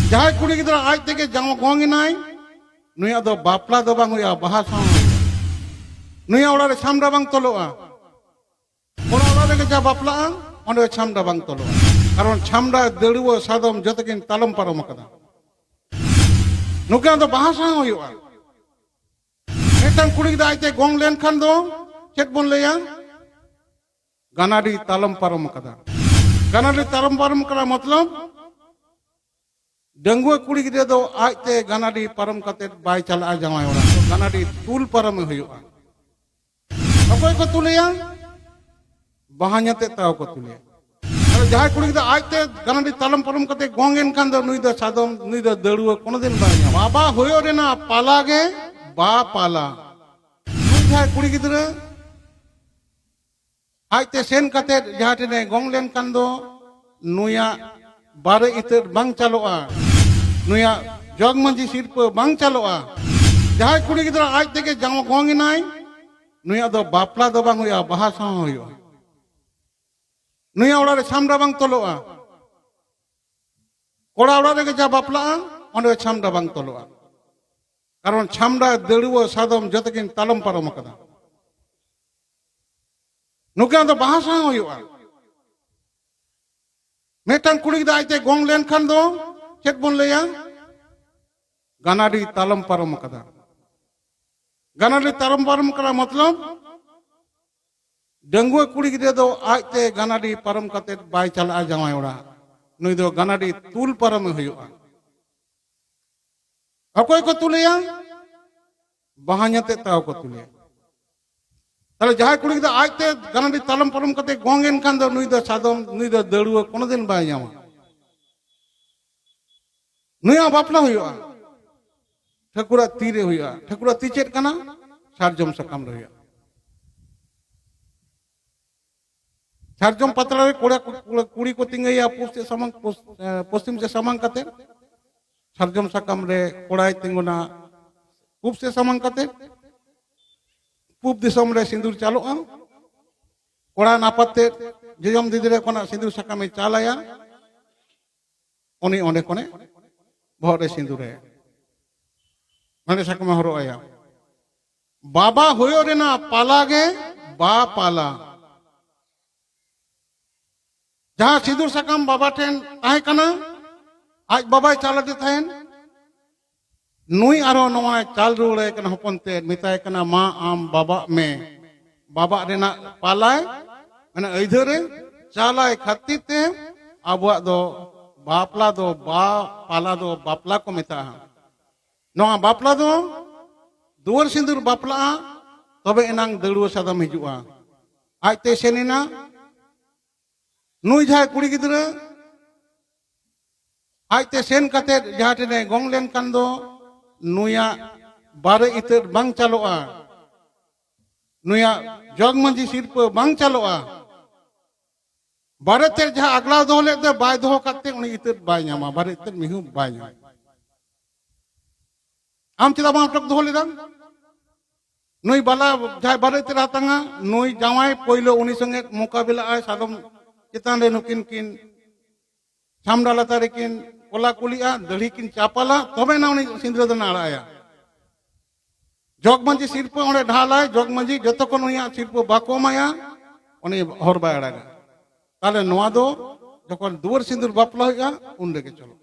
जहाँ कुड़ी गिद्रा आज तक गंगे नाई नुया दो बापला दो बांग हुआ बाहा साव नुया ओड़ा रे छामड़ा बांग तलोआ ओड़ा ओड़ा रे जा बापला ओंडे छामड़ा बांग तलोआ कारण छामड़ा दड़ुआ सादम जतकिन तालम पारम कदा नुके दो बाहा साव हुआ मिटन कुड़ी गिद्रा आज तक गंग लेन खान दो चेक बोन लेया गानाडी तालम पारम कदा गानाडी तालम पारम कदा मतलब डंगुआ कुड़ी गिद्रा दो आजते गानाडी पारम कते बाय चला जावाय ओरा गानाडी तुल पारम हुआ अकोय को तुलिया बहान्यते ताव को तुलिया अरे जहां कुड़ी गिद्रा आजते गानाडी तालम पारम कते गोंगेन खान दो नुई दो सादम नुई दो दड़ुआ कोनो दिन बाय बाबा होयो रे ना पाला गे बा पाला नुई जहां कुड़ी गिद्रा आजते सेन कते जहां टेने गोंग लेन खान दो नुया बारे इतर बांग चलोआ नुया जग मंजी सिरप बांग चलोआ जहां कुड़ी गिद्रा आज तक गंगे नाई नुया दो बापला दो बांग हुआ बाहा साव हुआ नुया ओड़ा रे छामड़ा बांग तलोआ कोड़ा ओड़ा रे जा बापला ओंडे छामड़ा बांग तलोआ कारण छामड़ा दड़ुआ सादम जतकिन तालम पारम कदा नुके दो बाहा साव हुआ मिटन कुड़ी गिद्रा आज तक गंग लेन खान दो चेक बोन लेया गानाडी तालम पारम कदा गानाडी तालम पारम कदा मतलब डंगुआ कुड़ी गिद्रा दो आजते गानाडी पारम कते बाय चला जावाय ओड़ा नुई दो गानाडी तुल पारम हुआ अकोय को तुलिया बहान्यते ताव को तुलिया ताले जहां कुड़ी गिद्रा आजते गानाडी तालम पारम कते गोंगेन खान दो नुई दो सादम नुई दो दड़ुआ कोनो दिन बाय जामा नुया बापला हुआ ठकुरा तीरे हुआ ठकुरा ती चेत कना सारजम सकाम रे हुआ सारजम पतला रे कोड़ा कुड़ी को तिंगैया पश्चिम से सामंग कते सारजम सकाम रे कोड़ाय तिंगुना पूब से सामंग कते पूब दिसम रे सिंदूर चालोआ कोड़ा नापते जजम दीदी कोना सिंदूर सकामे चालाया उनी ओंडे कोने भोरे सिंदूर है मैंने सकम हरो आया बाबा होयो रे ना पाला गे बा पाला जहां सिंदूर सकम बाबा ठेन ताहे कना आज बाबा चालते थायन नुई आरो नवा चाल रुड़े कना हपनते मिताय कना मा आम बाबा में बाबा रेना पालाय मैंने इधरे चालाय खातीते आबुआ दो बापला दो बा पाला दो बापला को मिता नवा बापला दो दुवर सिंदूर बापला तबे एनांग दड़ुआ सादम हिजुआ आजते सेनिना नुई जहां कुड़ी गिद्रा आजते सेन कते जहां टेने गंग लेन खान दो नुया बारे इतर बांग चलोआ नुया जग मंजी सिरप बांग चलोआ बारे तेर जहां अगला दो ले दे बाय दो करते उनी इतर बाय न्यामा बारे इतर मिहु बाय न्यामा आम चला बांग टक दो लेदा नुई बाला जहां बारे तेर हातांगा नुई जावाय पोइलो उनी संगे मुकाबिला आय सादम चितान रे नुकिन किन छामड़ा लता रे किन कोला कुलिया दड़ी किन चापाला तबे ना उनी सिंदूर दना आड़ाया जग मंजी सिरप ओंडे ढालाय जग मंजी जतो कोन उनिया सिरप बाको माया उनी हर बाय आड़ागा ताले नोआ दो जखन दुवर सिंदूर बापला हुआ उन रेगे चलो।